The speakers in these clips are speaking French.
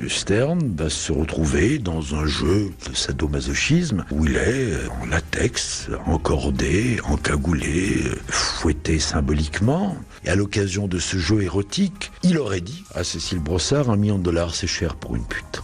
Stern va se retrouver dans un jeu de sadomasochisme où il est en latex, encordé, encagoulé, fouetté symboliquement. Et à l'occasion de ce jeu érotique, il aurait dit à Cécile Brossard, $1 million c'est cher pour une pute.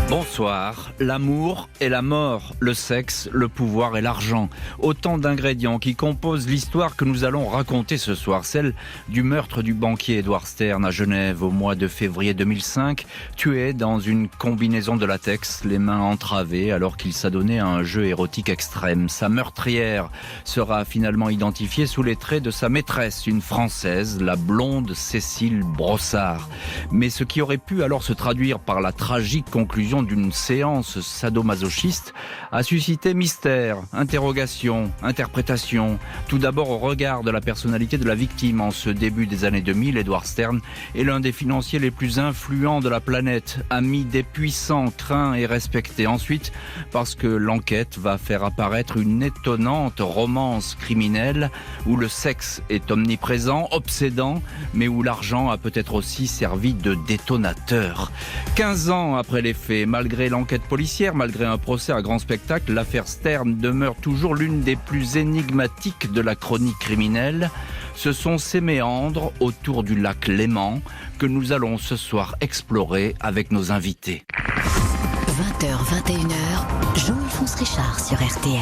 Bonsoir. L'amour et la mort, le sexe, le pouvoir et l'argent. Autant d'ingrédients qui composent l'histoire que nous allons raconter ce soir. Celle du meurtre du banquier Edward Stern à Genève au mois de février 2005, tué dans une combinaison de latex, les mains entravées alors qu'il s'adonnait à un jeu érotique extrême. Sa meurtrière sera finalement identifiée sous les traits de sa maîtresse, une Française, la blonde Cécile Brossard. Mais ce qui aurait pu alors se traduire par la tragique conclusion d'une séance sadomasochiste a suscité mystère, interrogation, interprétation. Tout d'abord au regard de la personnalité de la victime. En ce début des années 2000, Edward Stern est l'un des financiers les plus influents de la planète, ami des puissants, craint et respecté. Ensuite, parce que l'enquête va faire apparaître une étonnante romance criminelle où le sexe est omniprésent, obsédant, mais où l'argent a peut-être aussi servi de détonateur. 15 ans après les faits, malgré l'enquête policière, malgré un procès à grand spectacle, l'affaire Stern demeure toujours l'une des plus énigmatiques de la chronique criminelle. Ce sont ces méandres autour du lac Léman que nous allons ce soir explorer avec nos invités. 20h, 21h, Jean-Alphonse Richard sur RTL.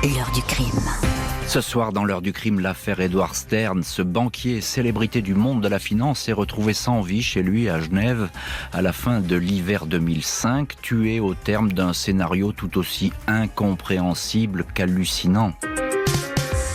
L'heure du crime. Ce soir, dans l'heure du crime, l'affaire Edward Stern, ce banquier célébrité du monde de la finance, s'est retrouvé sans vie chez lui à Genève à la fin de l'hiver 2005, tué au terme d'un scénario tout aussi incompréhensible qu'hallucinant.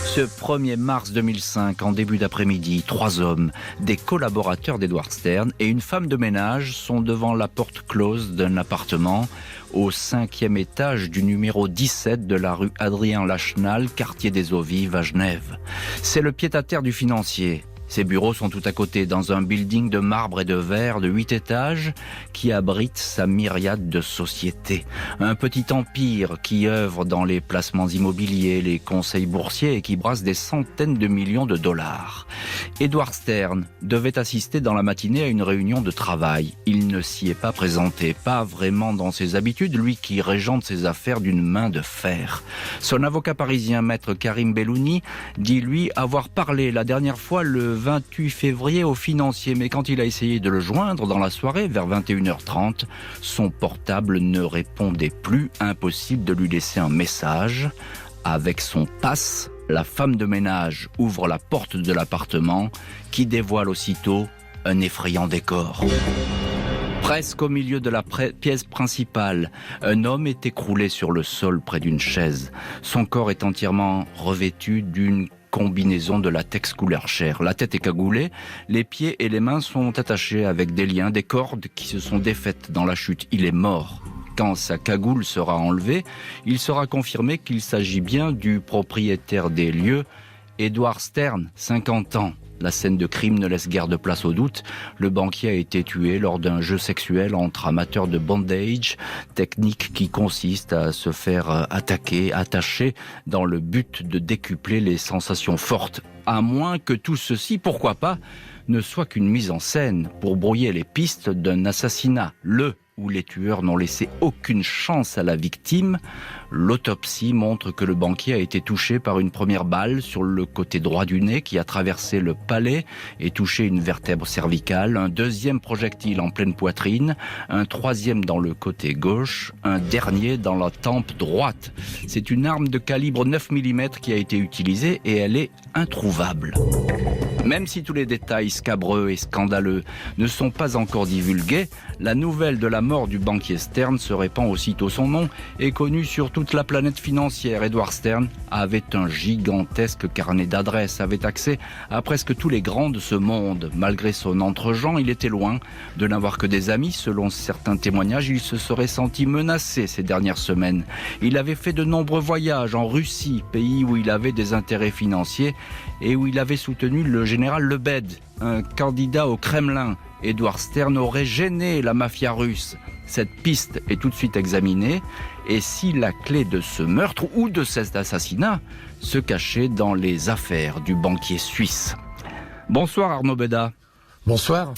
Ce 1er mars 2005, en début d'après-midi, 3 hommes, des collaborateurs d'Edward Stern et une femme de ménage sont devant la porte close d'un appartement au 5e étage du numéro 17 de la rue Adrien Lachenal, quartier des Eaux Vives à Genève. C'est le pied-à-terre du financier. Ses bureaux sont tout à côté, dans un building de marbre et de verre de 8 étages qui abrite sa myriade de sociétés. Un petit empire qui œuvre dans les placements immobiliers, les conseils boursiers et qui brasse des centaines de millions de dollars. Edward Stern devait assister dans la matinée à une réunion de travail. Il ne s'y est pas présenté, pas vraiment dans ses habitudes, lui qui régente ses affaires d'une main de fer. Son avocat parisien, maître Karim Bellouni, dit lui avoir parlé la dernière fois le 28 février au financier, mais quand il a essayé de le joindre dans la soirée, vers 21h30, son portable ne répondait plus, impossible de lui laisser un message. Avec son passe, la femme de ménage ouvre la porte de l'appartement, qui dévoile aussitôt un effrayant décor. Presque au milieu de la pièce principale, un homme est écroulé sur le sol près d'une chaise. Son corps est entièrement revêtu d'une combinaison de latex couleur chair. La tête est cagoulée, les pieds et les mains sont attachés avec des liens, des cordes qui se sont défaites dans la chute. Il est mort. Quand sa cagoule sera enlevée, il sera confirmé qu'il s'agit bien du propriétaire des lieux, Edward Stern, 50 ans. La scène de crime ne laisse guère de place au doute. Le banquier a été tué lors d'un jeu sexuel entre amateurs de bondage, technique qui consiste à se faire attacher dans le but de décupler les sensations fortes. À moins que tout ceci, pourquoi pas, ne soit qu'une mise en scène pour brouiller les pistes d'un assassinat. Où les tueurs n'ont laissé aucune chance à la victime. L'autopsie montre que le banquier a été touché par une première balle sur le côté droit du nez qui a traversé le palais et touché une vertèbre cervicale, un deuxième projectile en pleine poitrine, un troisième dans le côté gauche, un dernier dans la tempe droite. C'est une arme de calibre 9 mm qui a été utilisée et elle est introuvable. Même si tous les détails scabreux et scandaleux ne sont pas encore divulgués, la nouvelle de la mort du banquier Stern se répand aussitôt. Son nom est connu sur toute la planète financière. Edward Stern avait un gigantesque carnet d'adresses, avait accès à presque tous les grands de ce monde. Malgré son entre-gens, il était loin de n'avoir que des amis. Selon certains témoignages, il se serait senti menacé ces dernières semaines. Il avait fait de nombreux voyages en Russie, pays où il avait des intérêts financiers et où il avait soutenu le général Lebed, un candidat au Kremlin. Edward Stern aurait gêné la mafia russe. Cette piste est tout de suite examinée. Et si la clé de ce meurtre ou de cet assassinat se cachait dans les affaires du banquier suisse? Bonsoir Arnaud Beda. Bonsoir.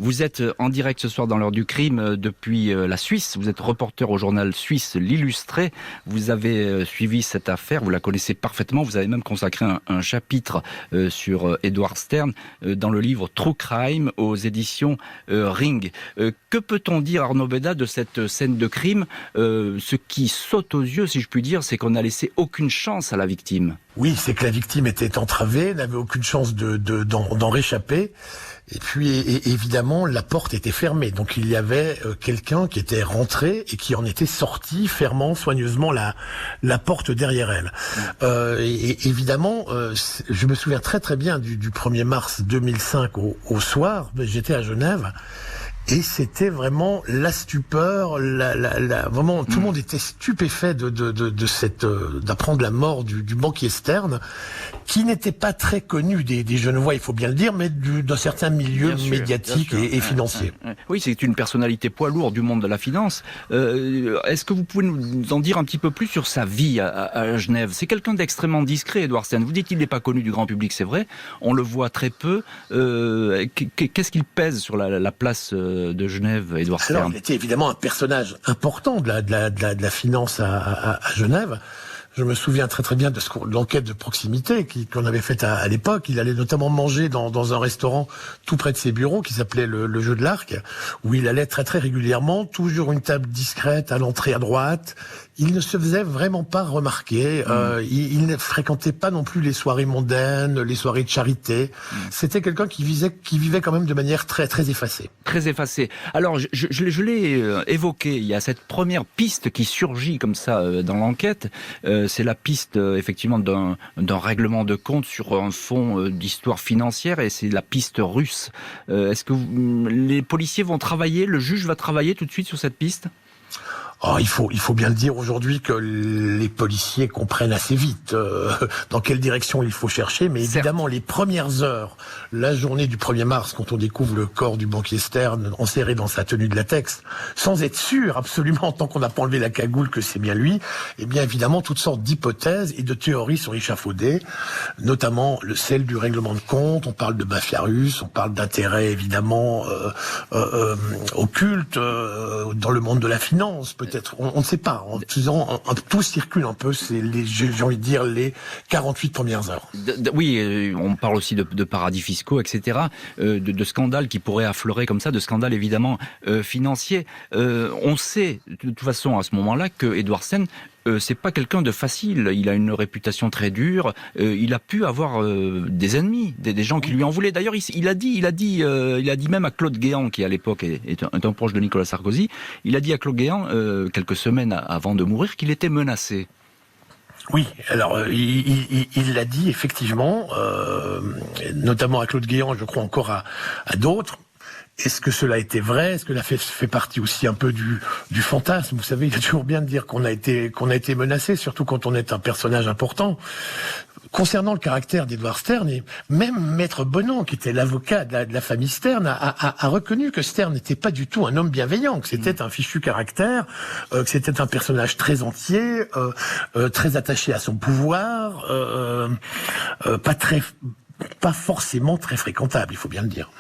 Vous êtes en direct ce soir dans l'heure du crime depuis la Suisse. Vous êtes reporter au journal suisse L'Illustré. Vous avez suivi cette affaire, vous la connaissez parfaitement. Vous avez même consacré un chapitre sur Edward Stern dans le livre True Crime aux éditions Ring. Que peut-on dire, Arnaud Béda, de cette scène de crime? Ce qui saute aux yeux, si je puis dire, c'est qu'on n'a laissé aucune chance à la victime. Oui, c'est que la victime était entravée, n'avait aucune chance d'en réchapper. Et puis, évidemment, la porte était fermée. Donc, il y avait quelqu'un qui était rentré et qui en était sorti, fermant soigneusement la porte derrière elle. Et évidemment, je me souviens très très bien du 1er mars 2005 au soir. J'étais à Genève. Et c'était vraiment la stupeur, vraiment tout le monde était stupéfait d'apprendre la mort du banquier Stern, qui n'était pas très connu des Genevois, il faut bien le dire, mais d'un certain milieu médiatique et financier. Oui, c'est une personnalité poids lourd du monde de la finance. Est-ce que vous pouvez nous en dire un petit peu plus sur sa vie à Genève? C'est quelqu'un d'extrêmement discret, Edward Stern. Vous dites qu'il n'est pas connu du grand public, c'est vrai. On le voit très peu. Qu'est-ce qu'il pèse sur la place de Genève, Edward Stern? Alors, il était évidemment un personnage important de la finance à Genève. Je me souviens très très bien de l'enquête de proximité qu'on avait faite à l'époque. Il allait notamment manger dans un restaurant tout près de ses bureaux qui s'appelait le Jeu de l'Arc, où il allait très très régulièrement, toujours une table discrète à l'entrée à droite. Il ne se faisait vraiment pas remarquer. Il ne fréquentait pas non plus les soirées mondaines, les soirées de charité. C'était quelqu'un qui vivait quand même de manière très très effacée. Très effacée. Alors je l'ai évoqué. Il y a cette première piste qui surgit comme ça dans l'enquête. C'est la piste effectivement d'un règlement de compte sur un fonds d'histoire financière, et c'est la piste russe. Est-ce que les policiers vont travailler, le juge va travailler tout de suite sur cette piste? Oh, il faut bien le dire aujourd'hui que les policiers comprennent assez vite dans quelle direction il faut chercher, mais évidemment les premières heures, la journée du 1er mars, quand on découvre le corps du banquier Stern enserré dans sa tenue de latex, sans être sûr absolument, tant qu'on n'a pas enlevé la cagoule, que c'est bien lui, eh bien évidemment toutes sortes d'hypothèses et de théories sont échafaudées, notamment celle du règlement de compte. On parle de mafia russe, on parle d'intérêts évidemment occultes dans le monde de la finance, peut-être. On ne sait pas. Tout circule un peu. C'est j'ai envie de dire les 48 premières heures. Oui, on parle aussi de paradis fiscaux, etc. De scandales qui pourraient affleurer comme ça, de scandales évidemment financiers. On sait de toute façon à ce moment-là que Edward Stern, c'est pas quelqu'un de facile. Il a une réputation très dure. Il a pu avoir des ennemis, des gens qui lui en voulaient. D'ailleurs, il a dit même à Claude Guéant, qui à l'époque est un proche de Nicolas Sarkozy, il a dit à Claude Guéant, quelques semaines avant de mourir, qu'il était menacé. Oui, alors il l'a dit effectivement, notamment à Claude Guéant, je crois encore à d'autres. Est-ce que cela était vrai? Est-ce que cela fait partie aussi un peu du fantasme? Vous savez, il est toujours bien de dire qu'on a été menacé, surtout quand on est un personnage important. Concernant le caractère d'Edward Stern, et même Maître Bonan, qui était l'avocat de la famille Stern, a reconnu que Stern n'était pas du tout un homme bienveillant, que c'était un fichu caractère, que c'était un personnage très entier, très attaché à son pouvoir, pas forcément très fréquentable, il faut bien le dire.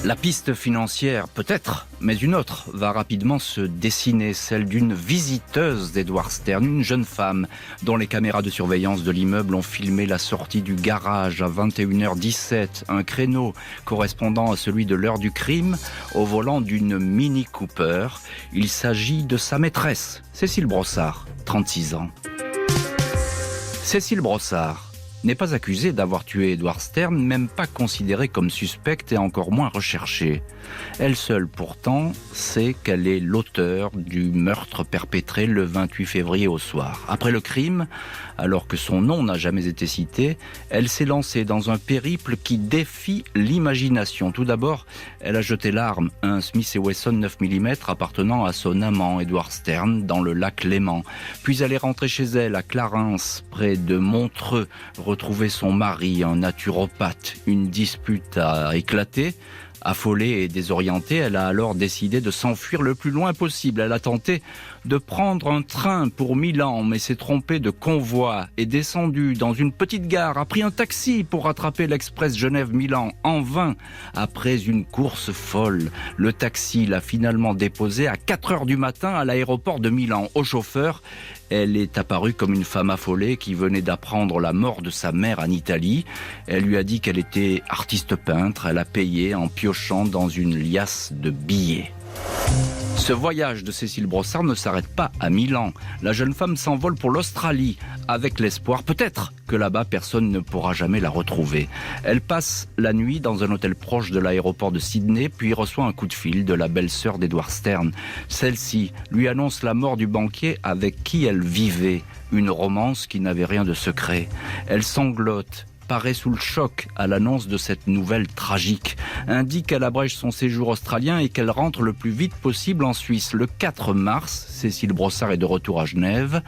La piste financière, peut-être, mais une autre va rapidement se dessiner, celle d'une visiteuse d'Edward Stern, une jeune femme dont les caméras de surveillance de l'immeuble ont filmé la sortie du garage à 21h17, un créneau correspondant à celui de l'heure du crime, au volant d'une Mini Cooper. Il s'agit de sa maîtresse, Cécile Brossard, 36 ans. Cécile Brossard n'est pas accusée d'avoir tué Edward Stern, même pas considérée comme suspecte et encore moins recherchée. Elle seule, pourtant, sait qu'elle est l'auteur du meurtre perpétré le 28 février au soir. Après le crime, alors que son nom n'a jamais été cité, elle s'est lancée dans un périple qui défie l'imagination. Tout d'abord, elle a jeté l'arme, un Smith & Wesson 9 mm appartenant à son amant Edward Stern dans le lac Léman. Puis elle est rentrée chez elle à Clarens, près de Montreux, retrouver son mari, un naturopathe. Une dispute a éclaté. Affolée et désorientée, elle a alors décidé de s'enfuir le plus loin possible. Elle a tenté de prendre un train pour Milan, mais s'est trompée de convoi, est descendue dans une petite gare, a pris un taxi pour rattraper l'express Genève-Milan, en vain. Après une course folle, le taxi l'a finalement déposée à 4 heures du matin à l'aéroport de Milan. Au chauffeur, elle est apparue comme une femme affolée qui venait d'apprendre la mort de sa mère en Italie. Elle lui a dit qu'elle était artiste peintre. Elle a payé en piochant dans une liasse de billets. Ce voyage de Cécile Brossard ne s'arrête pas à Milan. La jeune femme s'envole pour l'Australie avec l'espoir, peut-être, que là-bas personne ne pourra jamais la retrouver. Elle passe la nuit dans un hôtel proche de l'aéroport de Sydney, puis reçoit un coup de fil de la belle-sœur d'Edward Stern. Celle-ci lui annonce la mort du banquier avec qui elle vivait. Une romance qui n'avait rien de secret. Elle sanglote, paraît sous le choc à l'annonce de cette nouvelle tragique, indique qu'elle abrège son séjour australien et qu'elle rentre le plus vite possible en Suisse. Le 4 mars, Cécile Brossard est de retour à Genève.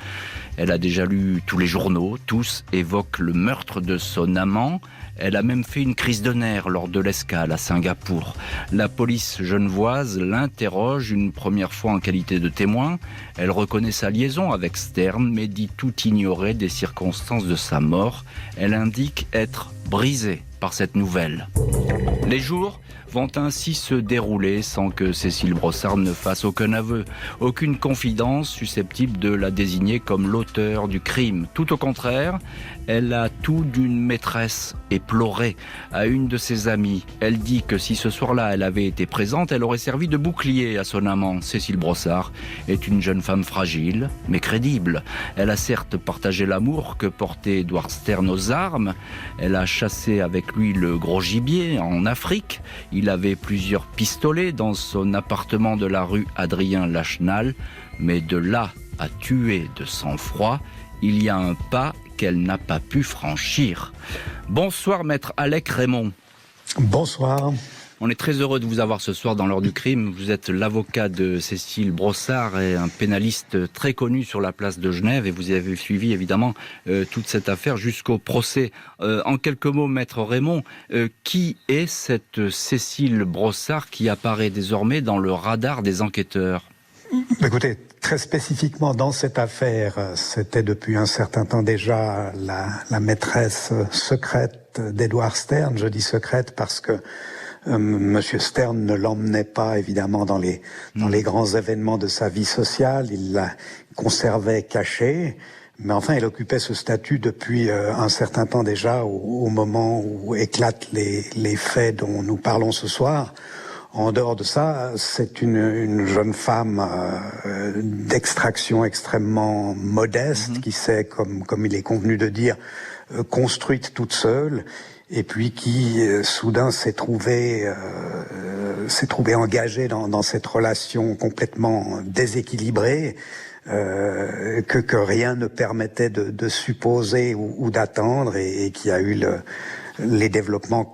Elle a déjà lu tous les journaux, tous évoquent le meurtre de son amant. Elle a même fait une crise de nerfs lors de l'escale à Singapour. La police genevoise l'interroge une première fois en qualité de témoin. Elle reconnaît sa liaison avec Stern, mais dit tout ignorer des circonstances de sa mort. Elle indique être brisée par cette nouvelle. Les jours vont ainsi se dérouler sans que Cécile Brossard ne fasse aucun aveu, aucune confidence susceptible de la désigner comme l'auteur du crime. Tout au contraire, elle a tout d'une maîtresse et pleurait à une de ses amies. Elle dit que si ce soir-là elle avait été présente, elle aurait servi de bouclier à son amant. Cécile Brossard est une jeune femme fragile, mais crédible. Elle a certes partagé l'amour que portait Edward Stern aux armes. Elle a chassé avec lui le gros gibier en Afrique. Il avait plusieurs pistolets dans son appartement de la rue Adrien-Lachenal. Mais de là à tuer de sang-froid, il y a un pas qu'elle n'a pas pu franchir. Bonsoir, maître Alec Raymond. Bonsoir. On est très heureux de vous avoir ce soir dans l'heure du crime. Vous êtes l'avocat de Cécile Brossard et un pénaliste très connu sur la place de Genève et vous avez suivi évidemment toute cette affaire jusqu'au procès. En quelques mots, maître Raymond, qui est cette Cécile Brossard qui apparaît désormais dans le radar des enquêteurs ? Écoutez, très spécifiquement dans cette affaire, c'était depuis un certain temps déjà la maîtresse secrète d'Edward Stern. Je dis secrète parce que Monsieur Stern ne l'emmenait pas évidemment dans les grands événements de sa vie sociale, il la conservait cachée, mais enfin elle occupait ce statut depuis un certain temps déjà au moment où éclatent les faits dont nous parlons ce soir. En dehors de ça, c'est une jeune femme d'extraction extrêmement modeste qui s'est, comme il est convenu de dire, construite toute seule et puis qui soudain s'est trouvée engagée dans cette relation complètement déséquilibrée que rien ne permettait de supposer ou d'attendre et qui a eu les développements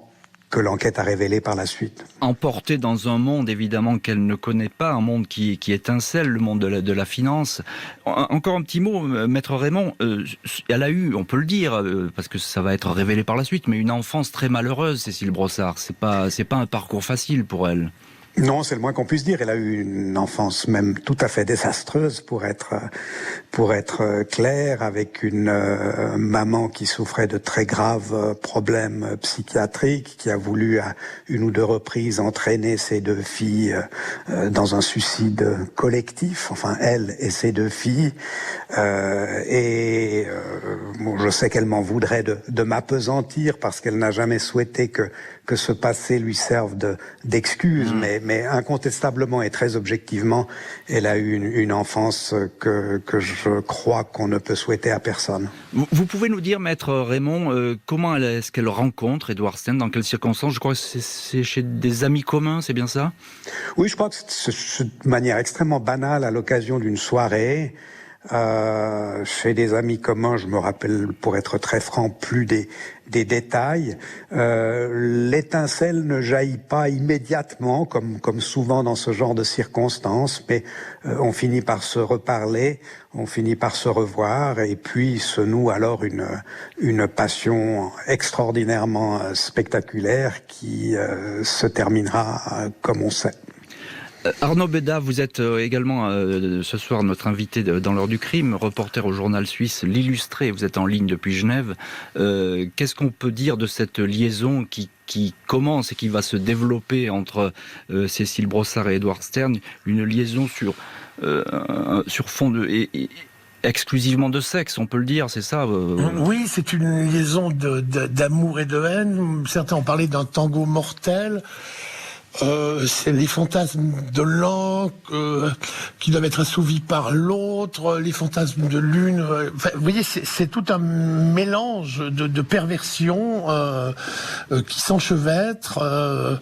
que l'enquête a révélé par la suite. Emportée dans un monde évidemment qu'elle ne connaît pas, un monde qui étincelle, le monde de la finance. Encore un petit mot, maître Raymond, elle a eu, on peut le dire, parce que ça va être révélé par la suite, mais une enfance très malheureuse, Cécile Brossard. C'est pas un parcours facile pour elle. Non, c'est le moins qu'on puisse dire. Elle a eu une enfance même tout à fait désastreuse pour être clair, avec une maman qui souffrait de très graves problèmes psychiatriques, qui a voulu à une ou deux reprises entraîner ses deux filles dans un suicide collectif. Enfin, elle et ses deux filles. Je sais qu'elle m'en voudrait de m'appesantir parce qu'elle n'a jamais souhaité que ce passé lui serve d'excuse, mais incontestablement et très objectivement, elle a eu une enfance que je crois qu'on ne peut souhaiter à personne. Vous pouvez nous dire, maître Raymond, comment est-ce qu'elle rencontre Edward Stern, dans quelles circonstances? Je crois que c'est chez des amis communs, c'est bien ça? Oui, je crois que c'est de manière extrêmement banale, à l'occasion d'une soirée. chez des amis communs, je me rappelle, pour être très franc, plus des détails. L'étincelle ne jaillit pas immédiatement, comme souvent dans ce genre de circonstances, mais on finit par se reparler, on finit par se revoir, et puis se noue alors une passion extraordinairement spectaculaire qui se terminera comme on sait. Arnaud Béda, vous êtes également ce soir notre invité dans l'heure du crime, reporter au journal suisse L'Illustré. Vous êtes en ligne depuis Genève. Qu'est-ce qu'on peut dire de cette liaison qui commence et qui va se développer entre Cécile Brossard et Edward Stern, une liaison sur fond exclusivement de sexe, on peut le dire, c'est ça Oui, c'est une liaison d'amour et de haine. Certains ont parlé d'un tango mortel. C'est les fantasmes de l'un qui doivent être assouvis par l'autre, les fantasmes de l'une. Enfin, vous voyez, c'est tout un mélange de perversions qui s'enchevêtrent.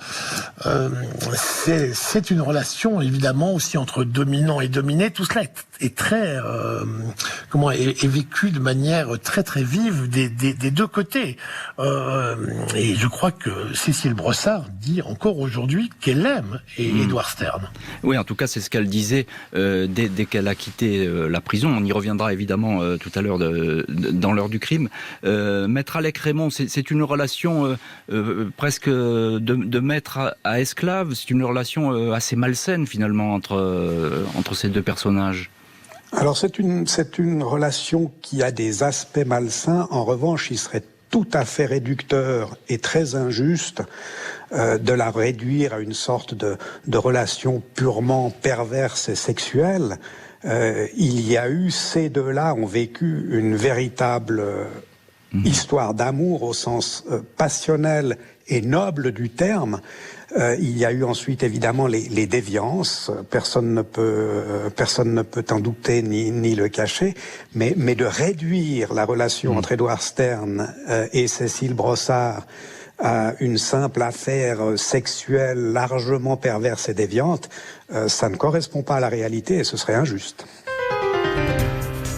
C'est une relation évidemment aussi entre dominant et dominé. Tout cela est très est vécu de manière très très vive des deux côtés. Et je crois que Cécile Brossard dit encore aujourd'hui qu'elle aime Edward Stern. Oui, en tout cas, c'est ce qu'elle disait dès qu'elle a quitté la prison. On y reviendra évidemment tout à l'heure dans l'heure du crime. Maître Alec Raymond, c'est une relation presque de maître à esclave. C'est une relation assez malsaine finalement entre ces deux personnages. Alors c'est une relation qui a des aspects malsains. En revanche, il serait tout à fait réducteur et très injuste de la réduire à une sorte de relation purement perverse et sexuelle. Il y a eu, ces deux-là ont vécu une véritable histoire d'amour au sens passionnel et noble du terme. Il y a eu ensuite évidemment les déviances, personne ne peut en douter ni le cacher, mais de réduire la relation entre Edward Stern et Cécile Brossard à une simple affaire sexuelle largement perverse et déviante, ça ne correspond pas à la réalité et ce serait injuste.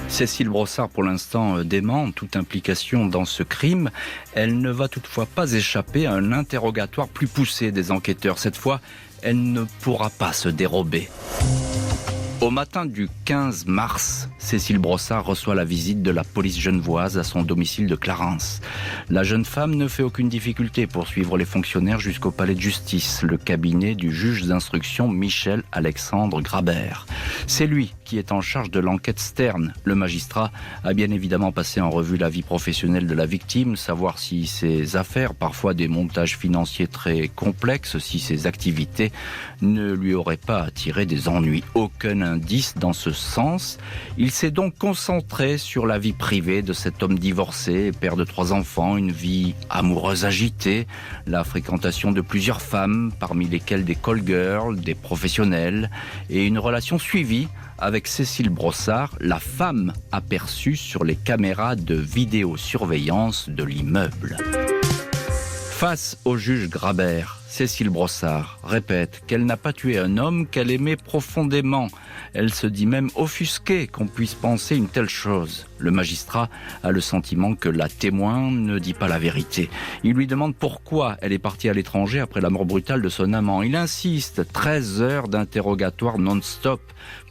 Cécile Brossard, pour l'instant, dément toute implication dans ce crime. Elle ne va toutefois pas échapper à un interrogatoire plus poussé des enquêteurs. Cette fois, elle ne pourra pas se dérober. Au matin du 15 mars, Cécile Brossard reçoit la visite de la police genevoise à son domicile de Clarens. La jeune femme ne fait aucune difficulté pour suivre les fonctionnaires jusqu'au palais de justice, le cabinet du juge d'instruction Michel-Alexandre Grabert. C'est lui qui est en charge de l'enquête Stern. Le magistrat a bien évidemment passé en revue la vie professionnelle de la victime, savoir si ses affaires, parfois des montages financiers très complexes, si ses activités ne lui auraient pas attiré des ennuis. Aucun indice dans ce sens. Il s'est donc concentré sur la vie privée de cet homme divorcé, père de 3 enfants, une vie amoureuse agitée, la fréquentation de plusieurs femmes, parmi lesquelles des call girls, des professionnels, et une relation suivie avec Cécile Brossard, la femme aperçue sur les caméras de vidéosurveillance de l'immeuble. Face au juge Grabert, Cécile Brossard répète qu'elle n'a pas tué un homme qu'elle aimait profondément. Elle se dit même offusquée qu'on puisse penser une telle chose. Le magistrat a le sentiment que la témoin ne dit pas la vérité. Il lui demande pourquoi elle est partie à l'étranger après la mort brutale de son amant. Il insiste, 13 heures d'interrogatoire non-stop.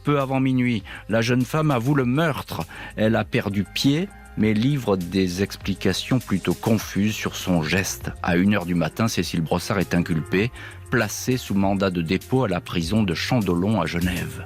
Peu avant minuit, la jeune femme avoue le meurtre. Elle a perdu pied, mais livre des explications plutôt confuses sur son geste. À 1h du matin, Cécile Brossard est inculpée, placée sous mandat de dépôt à la prison de Chandolon à Genève.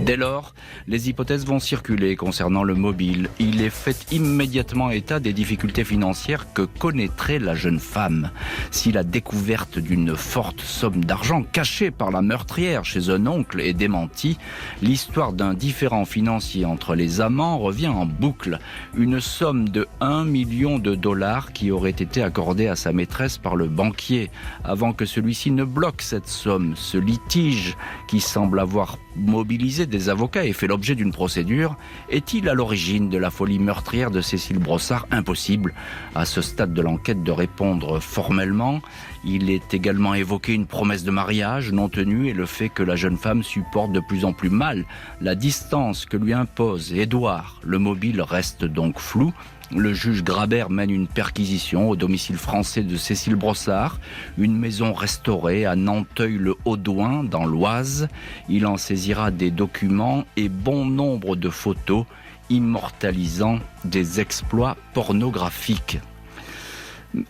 Dès lors, les hypothèses vont circuler concernant le mobile. Il est fait immédiatement état des difficultés financières que connaîtrait la jeune femme. Si la découverte d'une forte somme d'argent cachée par la meurtrière chez un oncle est démentie, l'histoire d'un différend financier entre les amants revient en boucle. Une somme de 1 million de dollars qui aurait été accordée à sa maîtresse par le banquier, avant que celui-ci ne bloque cette somme. Ce litige qui semble avoir mobilisé des avocats et fait l'objet d'une procédure. Est-il à l'origine de la folie meurtrière de Cécile Brossard ? Impossible, à ce stade de l'enquête, de répondre formellement. Il est également évoqué une promesse de mariage non tenue et le fait que la jeune femme supporte de plus en plus mal la distance que lui impose Édouard. Le mobile reste donc flou. Le juge Grabert mène une perquisition au domicile français de Cécile Brossard, une maison restaurée à Nanteuil-le-Haudouin, dans l'Oise. Il en saisira des documents et bon nombre de photos immortalisant des exploits pornographiques.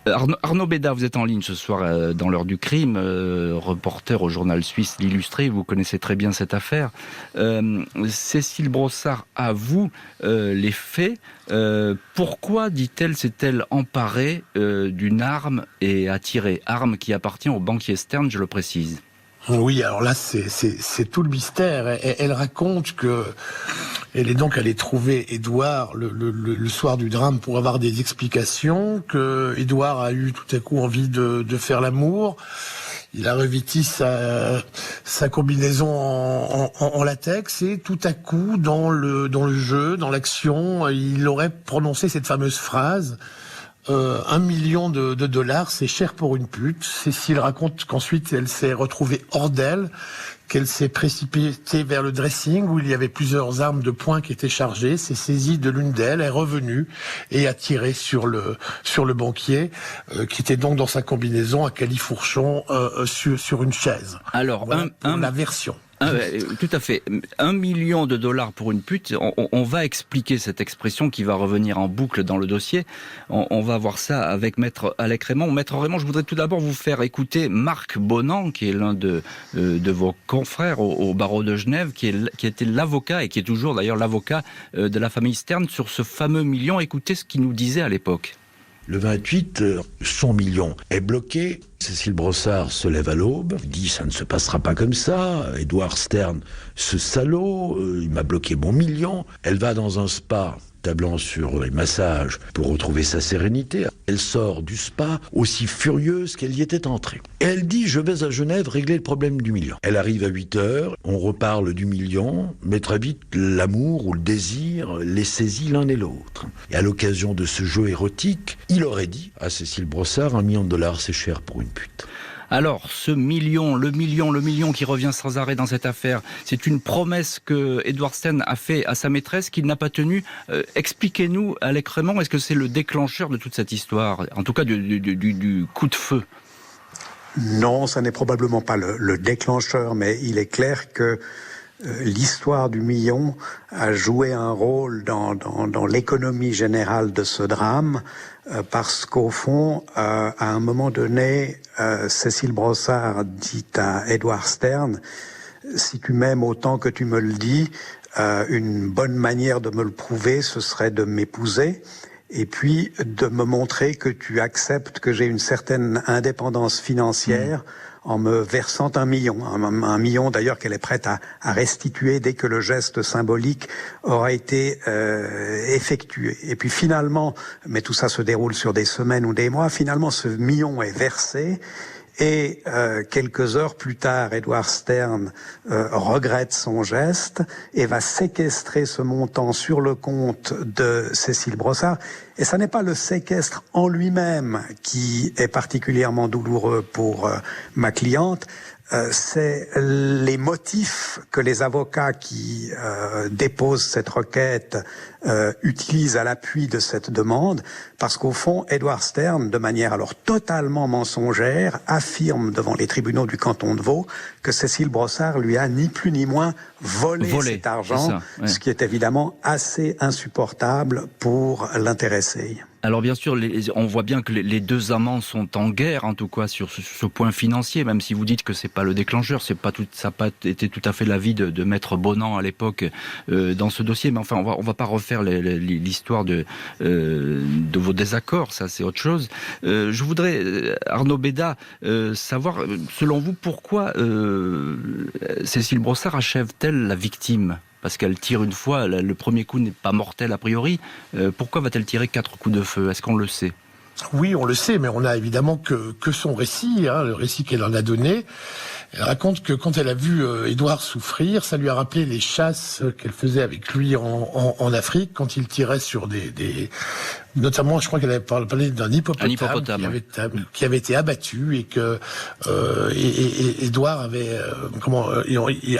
Arnaud Béda, vous êtes en ligne ce soir dans l'heure du crime, reporter au journal suisse L'Illustré, vous connaissez très bien cette affaire. Cécile Brossard avoue les faits. Pourquoi, dit-elle, s'est-elle emparée d'une arme et a tiré ? Arme qui appartient au banquier Stern, je le précise. Oui, alors là, c'est tout le mystère. Elle raconte que elle est donc allée trouver Édouard le soir du drame pour avoir des explications, que Édouard a eu tout à coup envie de faire l'amour. Il a revêti sa combinaison en latex et tout à coup, dans le jeu, dans l'action, il aurait prononcé cette fameuse phrase. 1 million de dollars, c'est cher pour une pute. Cécile raconte qu'ensuite elle s'est retrouvée hors d'elle, qu'elle s'est précipitée vers le dressing où il y avait plusieurs armes de poing qui étaient chargées, s'est saisie de l'une d'elles, est revenue et a tiré sur le voilà, qui était donc dans sa combinaison à califourchon sur une chaise. Alors, voilà la version. Tout à fait. 1 million de dollars pour une pute. On va expliquer cette expression qui va revenir en boucle dans le dossier. On va voir ça avec Maître Alec Raymond. Maître Raymond, je voudrais tout d'abord vous faire écouter Marc Bonan, qui est l'un de vos confrères au barreau de Genève, qui était l'avocat et qui est toujours d'ailleurs l'avocat de la famille Stern sur ce fameux million. Écoutez ce qu'il nous disait à l'époque. Le 28, son million est bloqué. Cécile Brossard se lève à l'aube, dit « ça ne se passera pas comme ça ». Édouard Stern, ce salaud, il m'a bloqué mon million. Elle va dans un spa, tablant sur les massages pour retrouver sa sérénité. Elle sort du spa aussi furieuse qu'elle y était entrée. Et elle dit « je vais à Genève régler le problème du million ». Elle arrive à 8h, on reparle du million, mais très vite l'amour ou le désir les saisit l'un et l'autre. Et à l'occasion de ce jeu érotique, il aurait dit à Cécile Brossard « 1 million de dollars, c'est cher pour une pute ». Alors, ce million, le million qui revient sans arrêt dans cette affaire, c'est une promesse que Édouard Stern a fait à sa maîtresse qu'il n'a pas tenue. Expliquez-nous, Alec Raymond, est-ce que c'est le déclencheur de toute cette histoire, en tout cas du coup de feu ? Non, ça n'est probablement pas le déclencheur, mais il est clair que l'histoire du million a joué un rôle dans l'économie générale de ce drame, parce qu'au fond, à un moment donné, Cécile Brossard dit à Édouard Stern, si tu m'aimes autant que tu me le dis, une bonne manière de me le prouver, ce serait de m'épouser. Et puis de me montrer que tu acceptes que j'ai une certaine indépendance financière en me versant 1 million. Un million d'ailleurs qu'elle est prête à restituer dès que le geste symbolique aura été effectué. Et puis finalement, mais tout ça se déroule sur des semaines ou des mois, finalement ce million est versé. Et quelques heures plus tard, Édouard Stern regrette son geste et va séquestrer ce montant sur le compte de Cécile Brossard. Et ça n'est pas le séquestre en lui-même qui est particulièrement douloureux pour ma cliente. C'est les motifs que les avocats qui déposent cette requête utilisent à l'appui de cette demande, parce qu'au fond, Édouard Stern, de manière alors totalement mensongère, affirme devant les tribunaux du canton de Vaud que Cécile Brossard lui a ni plus ni moins volé cet argent, ce qui est évidemment assez insupportable pour l'intéressé. Alors bien sûr, on voit bien que les deux amants sont en guerre, en tout cas sur ce point financier, même si vous dites que c'est pas le déclencheur, ça n'a pas été tout à fait l'avis de Maître Bonan à l'époque dans ce dossier, mais enfin on va pas refaire l'histoire de vos désaccords, ça c'est autre chose. Je voudrais, Arnaud Béda, savoir, selon vous, pourquoi Cécile Brossard achève-t-elle la victime ? Parce qu'elle tire une fois, le premier coup n'est pas mortel a priori. Pourquoi va-t-elle tirer 4 coups de feu ? Est-ce qu'on le sait ? Oui, on le sait, mais on n'a évidemment que son récit, le récit qu'elle en a donné. Elle raconte que quand elle a vu Édouard souffrir, ça lui a rappelé les chasses qu'elle faisait avec lui en Afrique, quand il tirait sur notamment, je crois qu'elle avait parlé d'un hippopotame qui avait été abattu et que Édouard avait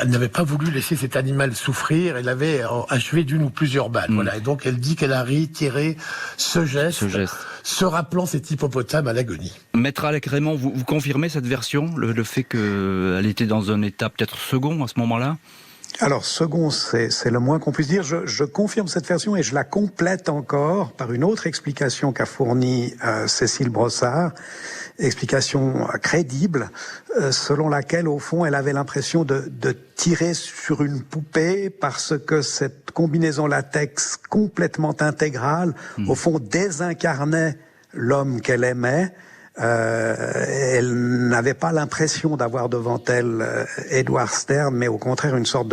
elle n'avait pas voulu laisser cet animal souffrir. Elle avait achevé d'une ou plusieurs balles. Voilà. Et donc elle dit qu'elle a réitéré ce geste, se rappelant cet hippopotame à l'agonie. Maître Alec Raymond, vous confirmez cette version, le fait qu'elle était dans un état peut-être second à ce moment-là? Alors, second, c'est le moins qu'on puisse dire. Je confirme cette version et je la complète encore par une autre explication qu'a fournie Cécile Brossard, explication crédible, selon laquelle, au fond, elle avait l'impression de tirer sur une poupée parce que cette combinaison latex complètement intégrale, au fond, désincarnait l'homme qu'elle aimait. Elle n'avait pas l'impression d'avoir devant elle Édouard Stern, mais au contraire une sorte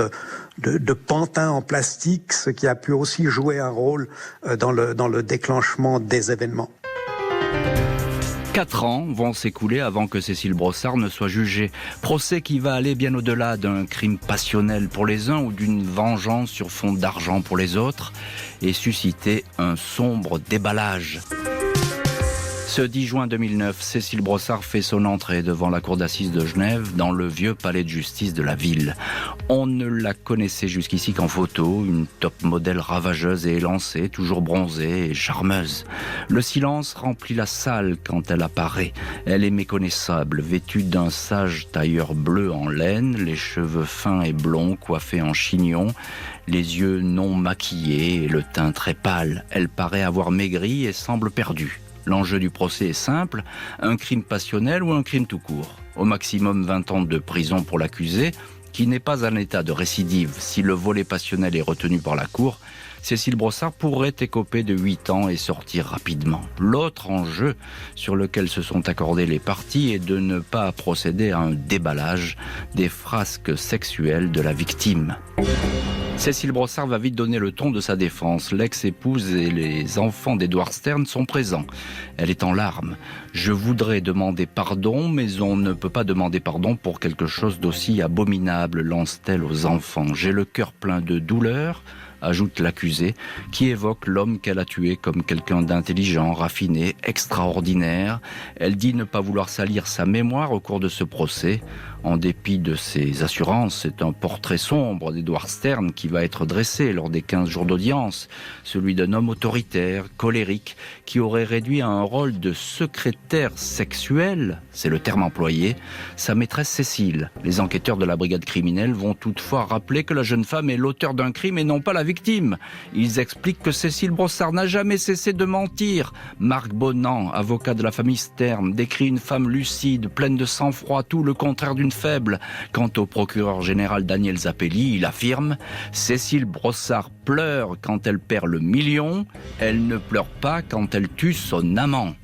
de pantin en plastique, ce qui a pu aussi jouer un rôle dans le déclenchement des événements. 4 ans vont s'écouler avant que Cécile Brossard ne soit jugée. Procès qui va aller bien au-delà d'un crime passionnel pour les uns ou d'une vengeance sur fond d'argent pour les autres et susciter un sombre déballage. Ce 10 juin 2009, Cécile Brossard fait son entrée devant la cour d'assises de Genève, dans le vieux palais de justice de la ville. On ne la connaissait jusqu'ici qu'en photo, une top modèle ravageuse et élancée, toujours bronzée et charmeuse. Le silence remplit la salle quand elle apparaît. Elle est méconnaissable, vêtue d'un sage tailleur bleu en laine, les cheveux fins et blonds coiffés en chignon, les yeux non maquillés et le teint très pâle. Elle paraît avoir maigri et semble perdue. L'enjeu du procès est simple, un crime passionnel ou un crime tout court. Au maximum 20 ans de prison pour l'accusé, qui n'est pas en état de récidive. Si le volet passionnel est retenu par la cour, Cécile Brossard pourrait écoper de 8 ans et sortir rapidement. L'autre enjeu sur lequel se sont accordées les parties est de ne pas procéder à un déballage des frasques sexuelles de la victime. Cécile Brossard va vite donner le ton de sa défense. L'ex-épouse et les enfants d'Édouard Stern sont présents. Elle est en larmes. « Je voudrais demander pardon, mais on ne peut pas demander pardon pour quelque chose d'aussi abominable », lance-t-elle aux enfants. « J'ai le cœur plein de douleur », ajoute l'accusée, qui évoque l'homme qu'elle a tué comme quelqu'un d'intelligent, raffiné, extraordinaire. Elle dit ne pas vouloir salir sa mémoire au cours de ce procès. En dépit de ses assurances, c'est un portrait sombre d'Édouard Stern qui va être dressé lors des 15 jours d'audience. Celui d'un homme autoritaire, colérique, qui aurait réduit à un rôle de secrétaire sexuel, c'est le terme employé, sa maîtresse Cécile. Les enquêteurs de la brigade criminelle vont toutefois rappeler que la jeune femme est l'auteur d'un crime et non pas la victime. Ils expliquent que Cécile Brossard n'a jamais cessé de mentir. Marc Bonan, avocat de la famille Stern, décrit une femme lucide, pleine de sang-froid, tout le contraire d'une faible. Quant au procureur général Daniel Zappelli, il affirme « Cécile Brossard pleure quand elle perd le million, elle ne pleure pas quand elle tue son amant ».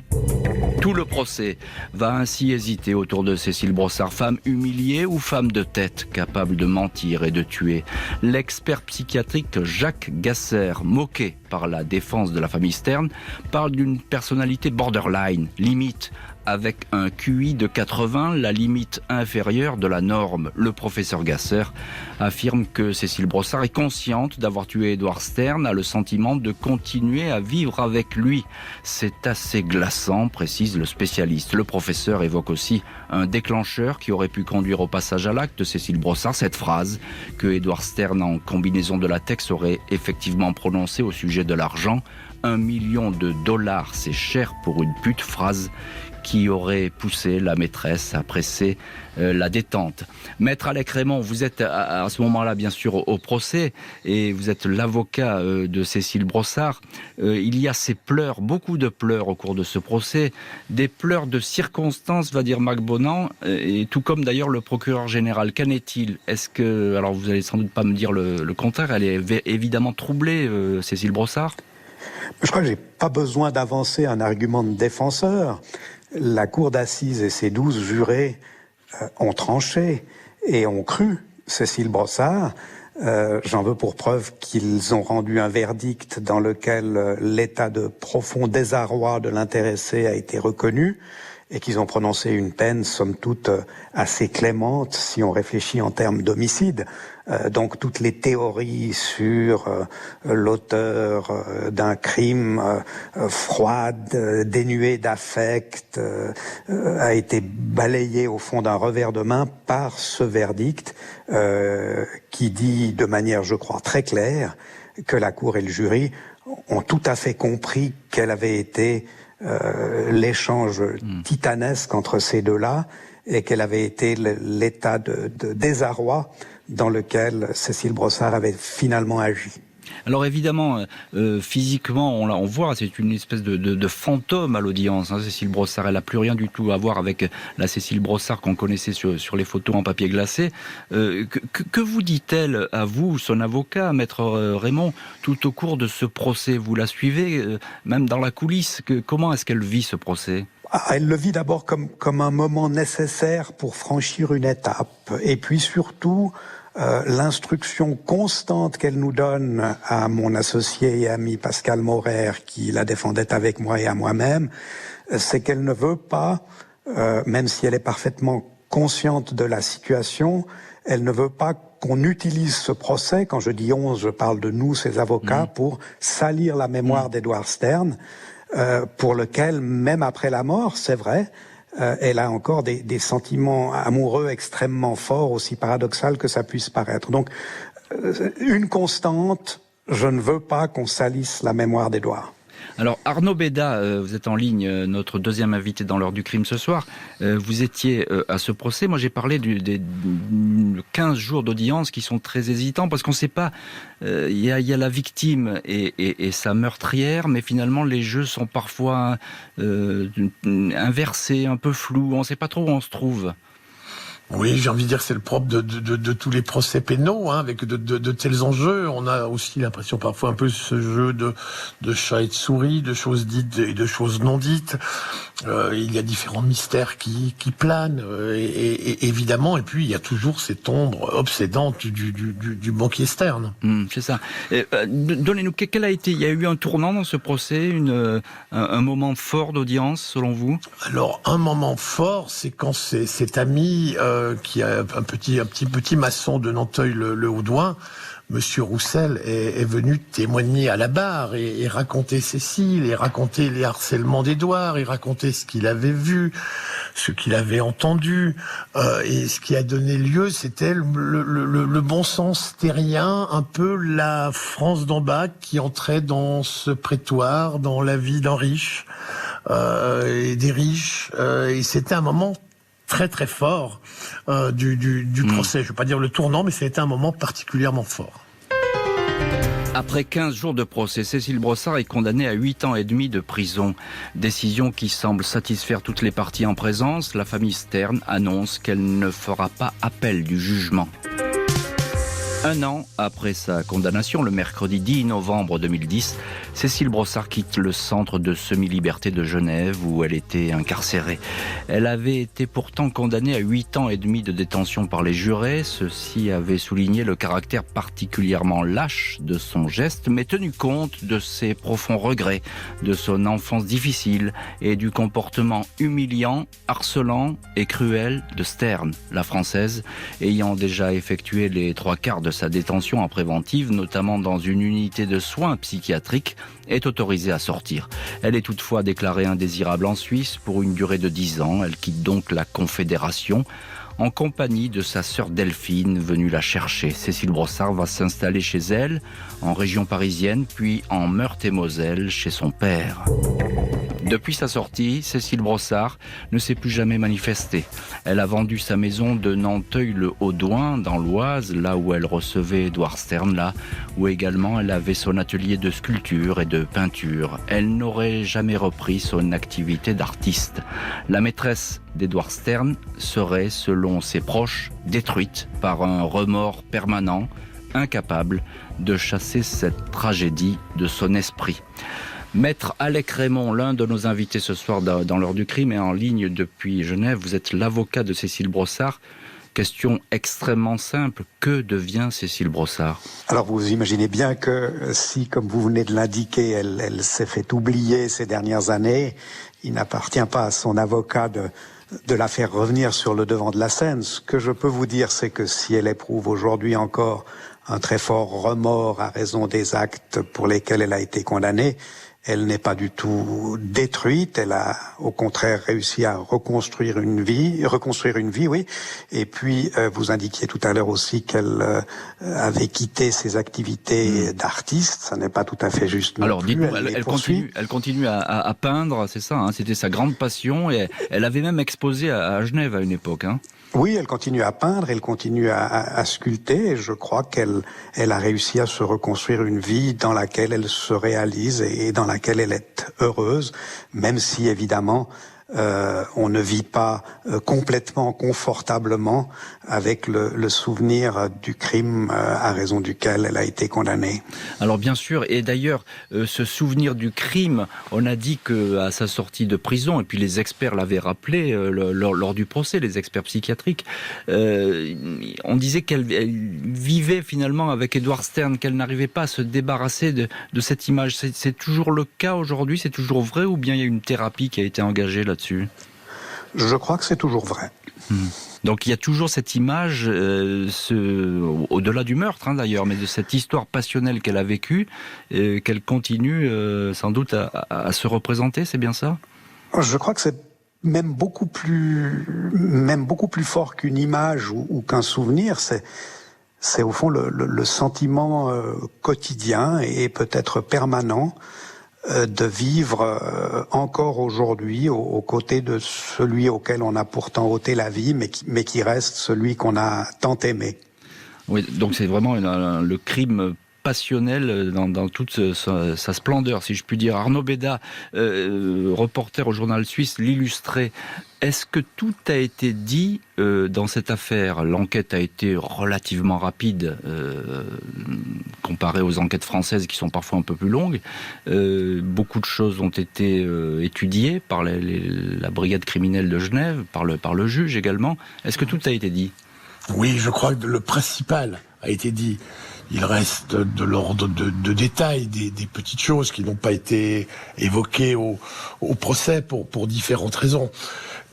Tout le procès va ainsi hésiter autour de Cécile Brossard, femme humiliée ou femme de tête, capable de mentir et de tuer. L'expert psychiatrique Jacques Gasser, moqué par la défense de la famille Stern, parle d'une personnalité borderline, limite, avec un QI de 80, la limite inférieure de la norme. Le professeur Gasser affirme que Cécile Brossard est consciente d'avoir tué Édouard Stern, a le sentiment de continuer à vivre avec lui. C'est assez glaçant, précise le spécialiste. Le professeur évoque aussi un déclencheur qui aurait pu conduire au passage à l'acte de Cécile Brossard, cette phrase que Édouard Stern, en combinaison de latex, aurait effectivement prononcée au sujet de l'argent. 1 million de dollars, c'est cher pour une pute, phrase qui aurait poussé la maîtresse à presser la détente. Maître Alec Raymond, vous êtes à ce moment-là bien sûr au procès et vous êtes l'avocat de Cécile Brossard. Il y a ces pleurs, beaucoup de pleurs au cours de ce procès, des pleurs de circonstance, va dire Marc Bonan, et tout comme d'ailleurs le procureur général. Qu'en est-il ? Est-ce que, alors vous allez sans doute pas me dire le contraire, elle est évidemment troublée, Cécile Brossard ? Je crois que j'ai pas besoin d'avancer un argument de défenseur. La cour d'assises et ses 12 jurés ont tranché et ont cru Cécile Brossard. J'en veux pour preuve qu'ils ont rendu un verdict dans lequel l'état de profond désarroi de l'intéressé a été reconnu et qu'ils ont prononcé une peine, somme toute, assez clémente si on réfléchit en termes d'homicide. Donc toutes les théories sur l'auteur d'un crime froide, dénué d'affect, a été balayée au fond d'un revers de main par ce verdict qui dit de manière, je crois, très claire que la Cour et le jury ont tout à fait compris quel avait été l'échange titanesque entre ces deux-là et quel avait été l'état de désarroi dans lequel Cécile Brossard avait finalement agi. Alors évidemment, physiquement, on voit, c'est une espèce de fantôme à l'audience. Hein, Cécile Brossard, elle n'a plus rien du tout à voir avec la Cécile Brossard qu'on connaissait sur les photos en papier glacé. Que vous dit-elle à vous, son avocat, Maître Raymond, tout au cours de ce procès? Vous la suivez, même dans la coulisse. Comment est-ce qu'elle vit ce procès? Elle le vit d'abord comme un moment nécessaire pour franchir une étape. Et puis surtout, l'instruction constante qu'elle nous donne à mon associé et ami Pascal Maurer, qui la défendait avec moi et à moi-même, c'est qu'elle ne veut pas, même si elle est parfaitement consciente de la situation, elle ne veut pas qu'on utilise ce procès, quand je dis 11, je parle de nous, ses avocats, pour salir la mémoire d'Edward Stern, pour lequel, même après la mort, c'est vrai, elle a encore des sentiments amoureux extrêmement forts, aussi paradoxal que ça puisse paraître. Donc, une constante, je ne veux pas qu'on salisse la mémoire d'Édouard. Alors Arnaud Béda, vous êtes en ligne, notre deuxième invité dans l'heure du crime ce soir. Vous étiez à ce procès. Moi j'ai parlé des 15 jours d'audience qui sont très hésitants parce qu'on ne sait pas, il y a la victime et sa meurtrière, mais finalement les jeux sont parfois inversés, un peu flous, on ne sait pas trop où on se trouve. Oui, j'ai envie de dire que c'est le propre de tous les procès pénaux, hein, avec de tels enjeux. On a aussi l'impression parfois un peu ce jeu de chat et de souris, de choses dites et de choses non dites. Il y a différents mystères qui planent, et évidemment, et puis il y a toujours cette ombre obsédante du banquier Stern. C'est ça. Donnez-nous, quel a été, il y a eu un tournant dans ce procès, un moment fort d'audience selon vous? Alors, un moment fort, c'est quand cet ami qui a un petit maçon de Nanteuil-le-Haudouin, Monsieur Roussel, est venu témoigner à la barre et raconter Cécile, et raconter les harcèlements d'Édouard, et raconter ce qu'il avait vu, ce qu'il avait entendu, et ce qui a donné lieu, c'était le bon sens terrien, un peu la France d'en bas qui entrait dans ce prétoire, dans la vie d'un riche et des riches, et c'était un moment très très fort du procès. Je ne veux pas dire le tournant, mais c'était un moment particulièrement fort. Après 15 jours de procès, Cécile Brossard est condamnée à 8 ans et demi de prison. Décision qui semble satisfaire toutes les parties en présence. La famille Stern annonce qu'elle ne fera pas appel du jugement. Un an après sa condamnation, le mercredi 10 novembre 2010, Cécile Brossard quitte le centre de semi-liberté de Genève où elle était incarcérée. Elle avait été pourtant condamnée à 8 ans et demi de détention par les jurés. Ceux-ci avaient souligné le caractère particulièrement lâche de son geste, mais tenu compte de ses profonds regrets, de son enfance difficile et du comportement humiliant, harcelant et cruel de Stern, la Française, ayant déjà effectué les 3/4 de sa détention en préventive, notamment dans une unité de soins psychiatriques, est autorisée à sortir. Elle est toutefois déclarée indésirable en Suisse pour une durée de 10 ans. Elle quitte donc la Confédération en compagnie de sa sœur Delphine, venue la chercher. Cécile Brossard va s'installer chez elle, en région parisienne, puis en Meurthe-et-Moselle, chez son père. Depuis sa sortie, Cécile Brossard ne s'est plus jamais manifestée. Elle a vendu sa maison de Nanteuil-le-Haudouin, dans l'Oise, là où elle recevait Edward Stern, là où également elle avait son atelier de sculpture et de peinture. Elle n'aurait jamais repris son activité d'artiste. La maîtresse d'Edward Stern serait, selon ses proches, détruite par un remords permanent, incapable de chasser cette tragédie de son esprit. Maître Alec Raymond, l'un de nos invités ce soir dans l'heure du crime, est en ligne depuis Genève. Vous êtes l'avocat de Cécile Brossard. Question extrêmement simple, que devient Cécile Brossard ? Alors vous imaginez bien que si, comme vous venez de l'indiquer, elle s'est fait oublier ces dernières années, il n'appartient pas à son avocat de la faire revenir sur le devant de la scène. Ce que je peux vous dire, c'est que si elle éprouve aujourd'hui encore un très fort remords à raison des actes pour lesquels elle a été condamnée, elle n'est pas du tout détruite, elle a au contraire réussi à reconstruire une vie, oui. Et puis, vous indiquiez tout à l'heure aussi qu'elle avait quitté ses activités d'artiste, ça n'est pas tout à fait juste non Alors, plus. dites-nous, elle continue à peindre, c'est ça, hein, c'était sa grande passion, et elle avait même exposé à Genève à une époque, hein. Oui, elle continue à peindre, elle continue à sculpter, et je crois qu'elle a réussi à se reconstruire une vie dans laquelle elle se réalise et dans laquelle elle est heureuse, même si évidemment on ne vit pas complètement confortablement avec le souvenir du crime à raison duquel elle a été condamnée. Alors bien sûr, et d'ailleurs, ce souvenir du crime, on a dit qu'à sa sortie de prison, et puis les experts l'avaient rappelé lors du procès, les experts psychiatriques, on disait qu'elle vivait finalement avec Edward Stern, qu'elle n'arrivait pas à se débarrasser de cette image. C'est toujours le cas aujourd'hui, c'est toujours vrai, ou bien il y a une thérapie qui a été engagée là-dessus ? Je crois que c'est toujours vrai. Donc il y a toujours cette image, au-delà du meurtre d'ailleurs, mais de cette histoire passionnelle qu'elle a vécue, qu'elle continue sans doute à se représenter, c'est bien ça ? Je crois que c'est même beaucoup plus fort qu'une image ou qu'un souvenir, c'est au fond le sentiment quotidien et peut-être permanent de vivre encore aujourd'hui aux côtés de celui auquel on a pourtant ôté la vie, mais qui reste celui qu'on a tant aimé. Oui, donc c'est vraiment le crime passionnel dans toute sa splendeur, si je puis dire. Arnaud Béda, reporter au journal suisse L'Illustré, est-ce que tout a été dit dans cette affaire ? L'enquête a été relativement rapide comparée aux enquêtes françaises qui sont parfois un peu plus longues. Beaucoup de choses ont été étudiées par la brigade criminelle de Genève, par le juge également. Est-ce que tout a été dit ? Oui, je crois que le principal a été dit. Il reste de l'ordre de détails, des petites choses qui n'ont pas été évoquées au procès pour différentes raisons.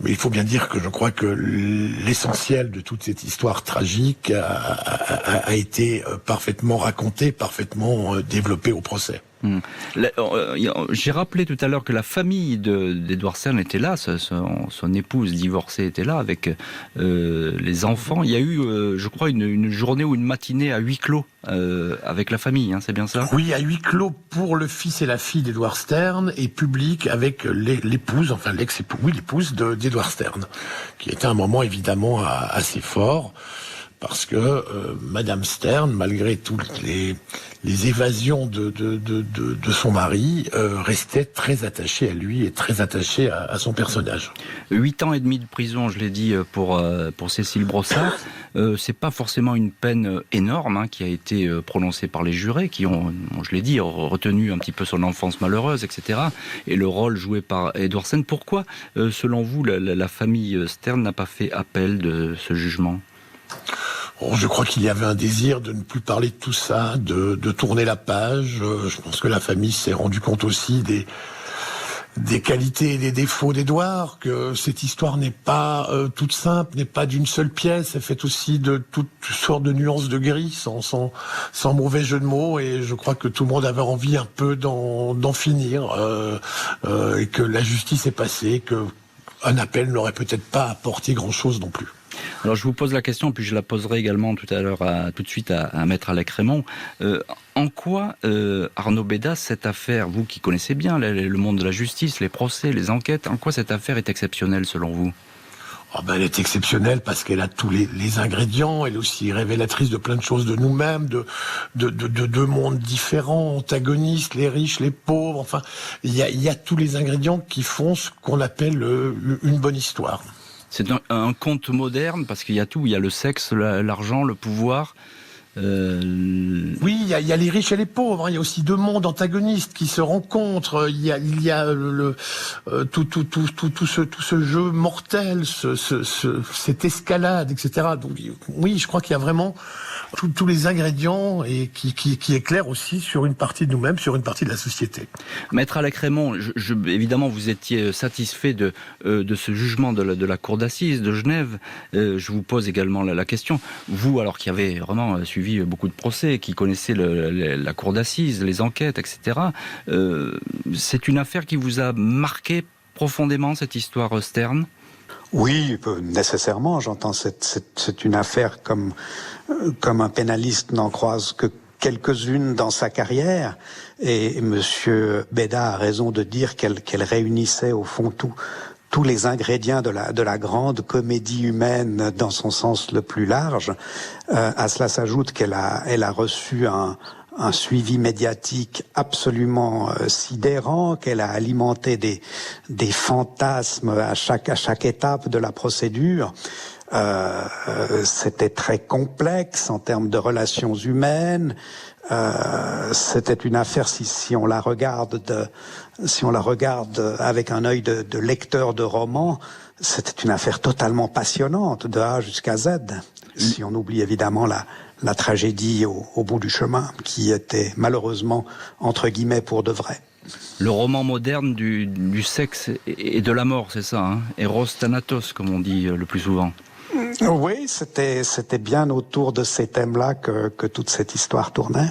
Mais il faut bien dire que je crois que l'essentiel de toute cette histoire tragique a été parfaitement raconté, parfaitement développé au procès. J'ai rappelé tout à l'heure que la famille d'Edward Stern était là, son épouse divorcée était là avec les enfants. Il y a eu, je crois, une journée ou une matinée à huis clos avec la famille, c'est bien ça ? Oui, à huis clos pour le fils et la fille d'Edward Stern et public avec l'épouse, enfin l'ex-épouse, oui, l'épouse d'Edward Stern, qui était un moment évidemment assez fort. Parce que Madame Stern, malgré toutes les évasions de son mari, restait très attachée à lui et très attachée à son personnage. 8 ans et demi de prison, je l'ai dit, pour Cécile Brossard. C'est pas forcément une peine énorme qui a été prononcée par les jurés, qui ont, je l'ai dit, retenu un petit peu son enfance malheureuse, etc. Et le rôle joué par Edward Stern. Pourquoi, selon vous, la famille Stern n'a pas fait appel de ce jugement ? Je crois qu'il y avait un désir de ne plus parler de tout ça, de tourner la page. Je pense que la famille s'est rendue compte aussi des qualités et des défauts d'Edouard, que cette histoire n'est pas toute simple, n'est pas d'une seule pièce, elle fait aussi de toutes sortes de nuances de gris, sans mauvais jeu de mots, et je crois que tout le monde avait envie un peu d'en finir, et que la justice est passée, qu'un appel n'aurait peut-être pas apporté grand-chose non plus. Alors je vous pose la question, puis je la poserai également tout de suite à Maître Alec Raymond. En quoi, Arnaud Béda, cette affaire, vous qui connaissez bien le monde de la justice, les procès, les enquêtes, en quoi cette affaire est exceptionnelle selon vous ? Elle est exceptionnelle parce qu'elle a tous les ingrédients. Elle est aussi révélatrice de plein de choses de nous-mêmes, de deux mondes différents, antagonistes, les riches, les pauvres. Enfin, il y a tous les ingrédients qui font ce qu'on appelle une bonne histoire. C'est un conte moderne parce qu'il y a tout. Il y a le sexe, l'argent, le pouvoir. Oui, il y a les riches et les pauvres. Il y a aussi deux mondes antagonistes qui se rencontrent. Il y a tout ce jeu mortel, cette escalade, etc. Donc oui, je crois qu'il y a vraiment tous les ingrédients et qui éclairent aussi sur une partie de nous-mêmes, sur une partie de la société. Maître Alec Raymond, évidemment, vous étiez satisfait de ce jugement de la cour d'assises de Genève. Je vous pose également la question. Vous, alors qui avez vraiment suivi beaucoup de procès, qui connaissez la cour d'assises, les enquêtes, etc. C'est une affaire qui vous a marqué profondément, cette histoire Stern ? Oui, nécessairement. J'entends c'est une affaire comme un pénaliste n'en croise que quelques-unes dans sa carrière. Et Monsieur Beda a raison de dire qu'elle réunissait au fond tous les ingrédients de la grande comédie humaine dans son sens le plus large. À cela s'ajoute qu'elle a reçu un suivi médiatique absolument sidérant, qu'elle a alimenté des fantasmes à chaque étape de la procédure. C'était très complexe en termes de relations humaines. C'était une affaire, si on la regarde avec un œil de lecteur de roman, c'était une affaire totalement passionnante de A jusqu'à Z. Si on oublie évidemment la tragédie au bout du chemin, qui était malheureusement entre guillemets pour de vrai. Le roman moderne du sexe et de la mort, c'est ça, hein ? Eros Thanatos, comme on dit le plus souvent. Oui, c'était bien autour de ces thèmes-là que toute cette histoire tournait.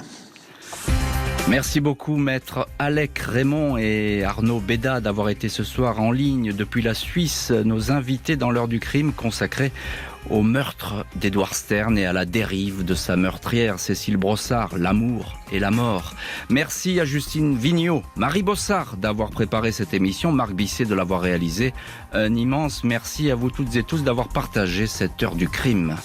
Merci beaucoup, maître Alec Raymond et Arnaud Beda, d'avoir été ce soir en ligne depuis la Suisse, nos invités dans l'heure du crime consacrée au meurtre d'Edward Stern et à la dérive de sa meurtrière, Cécile Brossard, l'amour et la mort. Merci à Justine Vignot, Marie Bossard d'avoir préparé cette émission, Marc Bisset de l'avoir réalisée. Un immense merci à vous toutes et tous d'avoir partagé cette heure du crime.